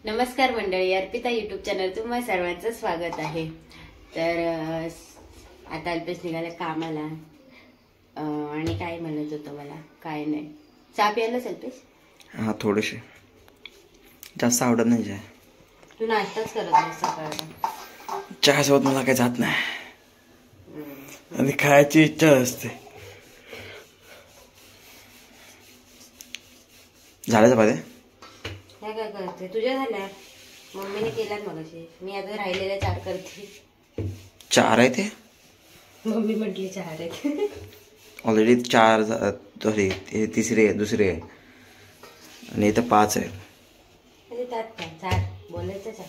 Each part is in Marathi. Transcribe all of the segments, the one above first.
नमस्कार मंडळी, अर्पिता युट्यूब चॅनल तुम्हा सर्वांचं स्वागत आहे। तर आता अल्पेश निघाला कामाला आणि काय म्हणत होतं मला, काय नाही, चहा प्यायलाच अल्पेश? हा, थोडेसे, जास्त आवडत नाही चहा। तू नाश्ताच करत नाही सकाळचा? चहा सोबत मला काही जात नाही आणि खायची इच्छा असते। झालं चपात्या? काय करते? तुझ्या झाल्या? मम्मीने केल्यात मगाशी, मी आता राहिलेल्या 4 करते। 4 आहे ते? मम्मी म्हटली 4 आहेत। ऑलरेडी 4 सॉरी, हे तिसरे दुसरे आहे आणि इथं 5 आहे। म्हणजे त्यात काय 4 बोलायचं 4?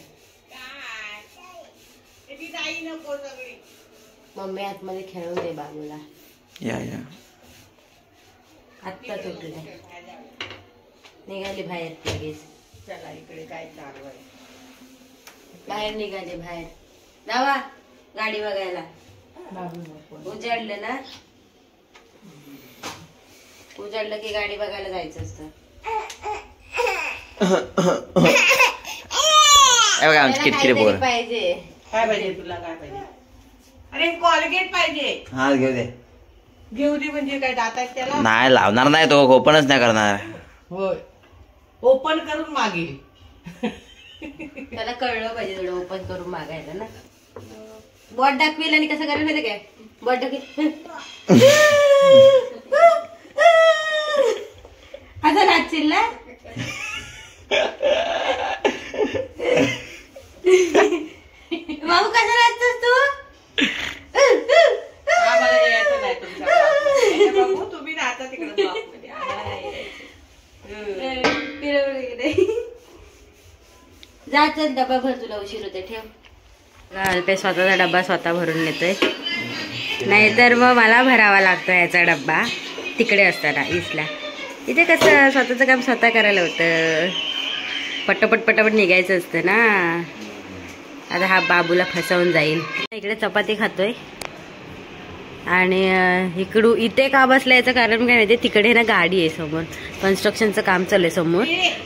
मम्मी आतमध्ये खेळून दे बाबूला। या आत्ता तुटले, निघाली बाहेर लगेच। चला इकडे काय चालू आहे, बाहेर निघाले, बाहेर जावा गाडी बघायला। उजाडलं ना, उजाडलं की गाडी बघायला जायचं असतं। किरकिरे बोल पाहिजे। काय पाहिजे तुला? काय पाहिजे? अरे कॉलगेट पाहिजे। हा, घेऊ दे। घेऊ दे म्हणजे काय, दातात त्याला नाही लावणार, नाही तो ओपनच नाही करणार। होय, ओपन करून मागेल। त्याला कळलं पाहिजे थोडं ओपन करून मागायला ना। बॉट दाखवेल आणि कसं करायला माहिती काय? बॉट दाखवेल आता नाचशील ना। बाबू कसं नाचतोस तू? आम्हाला यायचं नाही तुमच्या ब्लॉगमध्ये। बघू तुम्ही राहता तिकडे ब्लॉगमध्ये, आम्हाला नाही यायचं। जायचं डबा भर, तुला उशीर होते, ठेव। अल्पेश स्वतःचा डब्बा स्वतः भरून नेतोय, नाहीतर मग मला भरावा लागतो याचा डब्बा तिकडे असताना ईसला। इथे कसं स्वतःचं काम स्वतः करायला होतं, पटापट पटापट निघायचं असतं ना। आता हा बाबूला फसवून जाईल। इकडे चपाती खातोय आणि इथे का बसलं याचं कारण काय माहिती, तिकडे ना गाडी आहे समोर, कन्स्ट्रक्शनचं काम चालू आहे समोर,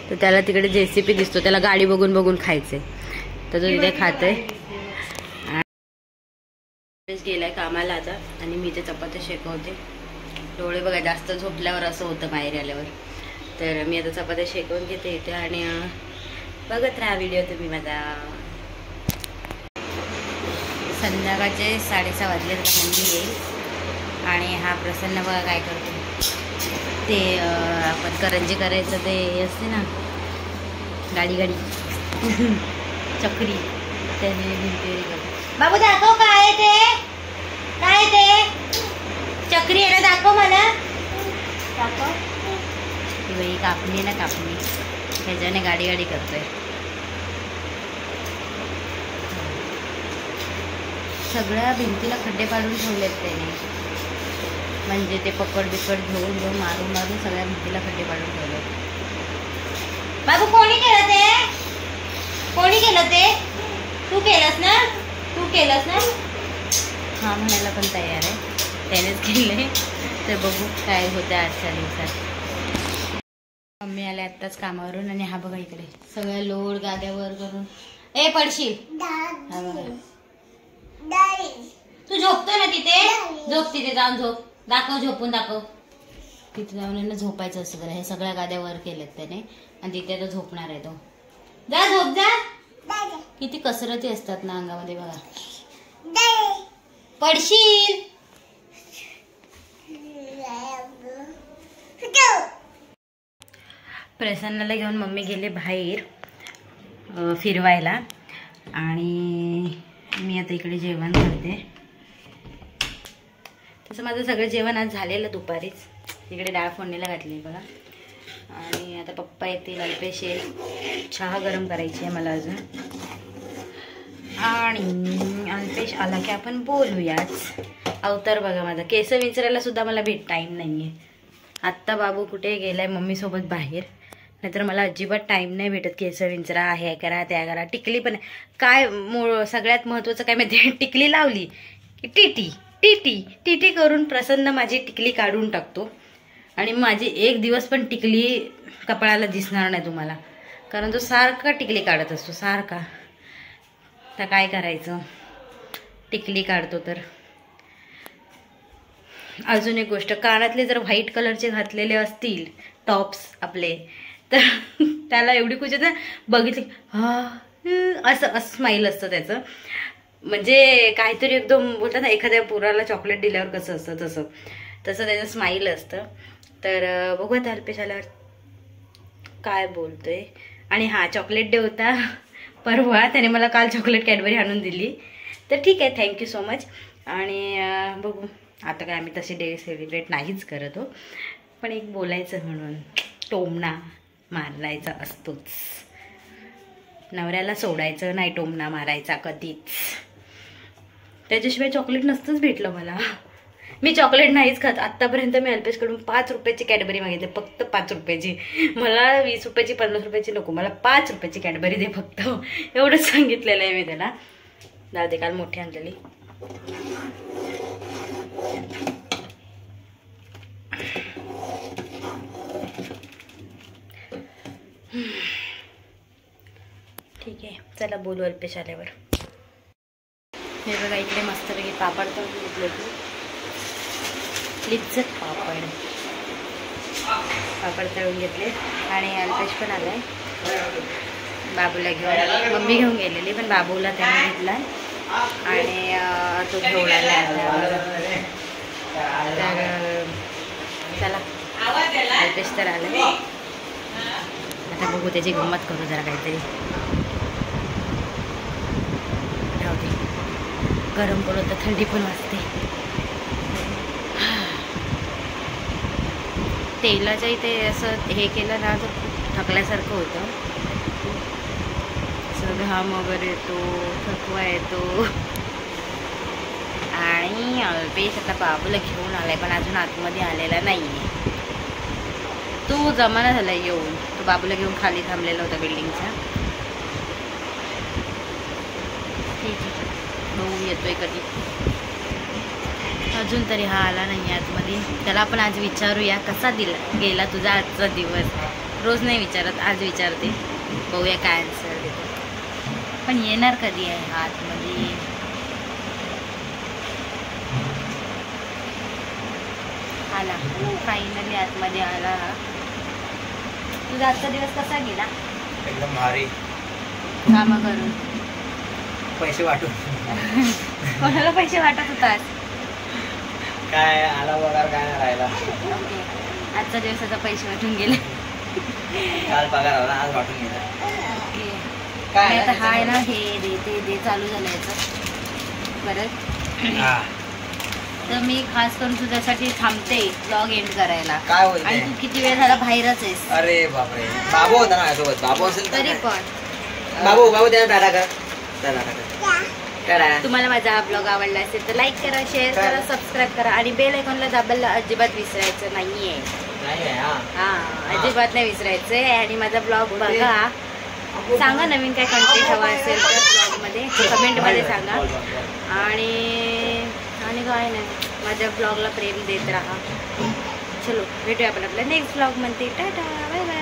तर त्याला तिकडे JCB दिसतो, त्याला गाडी बघून बघून खायचंय, तर तो इथे खातोय। गेलाय कामाला आता आणि मी ते चपात्या शेकवते। डोळे बघा, जास्त झोपल्यावर असं होतं बाहेर आल्यावर, तर मी आता चपात्या शेकवून घेते इथे आणि बघत राहा व्हिडिओ तुम्ही माझा। संध्याकाळचे 6:30 वाजले, मम्मी येईल आणि हा प्रसन्न बघा काय करतो ते, आपण करंजी करायचं ते असते ना, गाडी गाडी चक्री, त्याने भिंतीवर करतो। बाबू दाखव काय ते, काय ते चक्री आहे ना, दाखव मला, दाखव। ती बाई कापणी ना कापणी, ह्याच्याने गाडी गाडी करतोय। सगळ्या भिंतीला खड्डे पाडून ठेवलेत त्याने, म्हणजे ते पकड बिकड घेऊन घेऊन मारून मारून सगळ्या भिंतीला खड्डे पाडून ठेवले। बाबू कोणी केलं ते? कोणी केलं ते? तू केलंस ना? तू केलंस ना? हा म्हणायला पण तयार आहे, त्यानेच केले, तर बघू काय होतं आजच्या दिवसात। मम्मी आले आत्ताच कामावरून आणि हा बघा इकडे सगळ्या लोड गाद्यावर करून, ए पडशील, हा बघा। तू झोपतो ना तिथे, झोप तिथे जाऊन झोप, दाखव झोपून दाखव। तिथे जाऊन झोपायचं असतं त्याला, हे सगळ्या गाद्या वर केल्यात त्याने आणि तिथे आता झोपणार आहे तो। जा झोप जा, किती कसरती असतात ना अंगामध्ये बघा, पडशील। प्रसन्नाला घेऊन मम्मी गेले बाहेर फिरवायला आणि मी आता इकडे जेवण करते। तसं माझं सगळं जेवण आज झालेलं दुपारीच, इकडे डाळ फोडणीला घातली बघा आणि आता पप्पा येतील, अल्पेश येईल, चहा गरम करायची आहे मला अजून, आणि अल्पेश आला की आपण बोलूयाच। अवतार बघा माझा, केस विंचरायला सुद्धा मला टाईम नाही आहे। आत्ता बाबू कुठे गेलाय मम्मीसोबत बाहेर, नाहीतर मला अजिबात टाईम नाही भेटत केस विंचरा, हे करा त्या करा। टिकली पण काय सगळ्यात महत्त्वाचं काय माहिती, टिकली लावली की टीटी टीटी करून प्रसन्न माझी टिकली काढून टाकतो आणि माझी एक दिवस पण टिकली कपाळाला दिसणार नाही तुम्हाला, कारण तो सारखा टिकली काढत असतो सारखा. तर काय करायचं, टिकली काढतो तर. अजून एक गोष्ट, कानातले जर व्हाईट कलरचे घातलेले असतील टॉप्स आपले तर त्याला एवढी खुश येते बघितली असं स्माईल असतं त्याचं. म्हणजे काहीतरी एकदम बोलतात ना एखाद्या पोराला चॉकलेट दिल्यावर कसं असतं तसं त्याचं स्माईल असतं. तर बघूया त्या अल्पेश आल्यावर काय बोलतोय. आणि हा चॉकलेट डे होता परवा, त्याने मला काल चॉकलेट कॅडबरी आणून दिली. तर ठीक आहे, थँक्यू सो मच. आणि बघू आता काय आम्ही तसे डे सेलिब्रेट नाहीच करत हो, पण एक बोलायचं म्हणून टोमणा मारायचा असतोच. नवऱ्याला सोडायचं नाही, टोमणा मारायचा कधीच. त्याच्याशिवाय चॉकलेट नसतंच भेटलं मला. मी चॉकलेट नाहीच खात आत्तापर्यंत. मी अल्पेशकडून 5 रुपयाची कॅडबरी मागितली, फक्त 5 रुपयाची. मला 20 रुपयाची 50 रुपयाची नको, मला 5 रुपयाची कॅडबरी दे फक्त, एवढंच सांगितलेलं आहे मी त्याला. जाऊ दे, काल मोठी आणलेली. ठीक आहे, चला बोलू अल्पेश आल्यावर. हे बघा इकडे मस्तपैकी पापड तळून घेतले तू, लिज्जत पापड तळून घेतले. आणि अल्पेश पण आलाय बाबूला घेऊन. मम्मी घेऊन गेलेली पण बाबूला त्याने घेतला आणि तो घेऊन आला. तर चला अल्पेश तर आलाय, आता बघू त्याची गंमत करू जरा काहीतरी. राहू दे, गरम पडत तर थंडी पण वाजते. तेलाच्या इथे असं हे केलं ना तर खूप थकल्यासारखं होतं, असं घाम वगैरे येतो, थकवा येतो. आणि अल्पेश आता बाबूला घेऊन आलाय पण अजून आतमध्ये आलेला नाहीये. तो जमाना झाला येऊन, तो बाबूला घेऊन खाली थांबलेला होता बिल्डिंगच्या. ठीक आहे, बघू येतोय कधी. अजून तरी हा आला नाही आतमध्ये. त्याला आपण आज विचारूया कसा गेला तुझा आजचा दिवस. रोज नाही विचारत, आज विचारते, बघूया काय आन्सर देतो. पण येणार कधी आहे हा आतमध्ये. आला फायनली आतमध्ये आला. तुझा आजचा दिवस कसा गेला? एकदम भारी. कामं करून पैसे वाटून. कोणाला पैसे वाटत होतास? काय आला पगार काय नाही राहिला. ओके, आजचा दिवसाचा पैसे वाटून गेले. काल पगार आला, आज वाटून गेला. ओके, काय आता हा आहे ना हे दे ते दे चालू झालं याचं परत. तर मी खास करून तुझ्यासाठी थांबते ब्लॉग एंड करायला. काय होईल आणि तू किती वेळ झाला बाहेरच आहेस. अरे बापरे, बाबू होता ना माझ्यासोबत. बाबू असेल तरी पण बाबू त्यांना टाटा कर. तुम्हाला माझा हा ब्लॉग आवडला असेल तर लाईक करा, शेअर करा, सबस्क्राईब करा आणि बेल आयकॉनला दाबायला अजिबात विसरायचं नाहीये. हा, अजिबात नाही विसरायचंय. आणि माझा ब्लॉग बघा, सांगा नवीन काय कंटेंट हवा असेल तर ब्लॉगमध्ये कमेंटमध्ये सांगा. आणि काय नाही, माझ्या ब्लॉगला प्रेम देत राहा. चलो भेटूया आपण आपल्या नेक्स्ट ब्लॉगमध्ये. Tata, bye bye.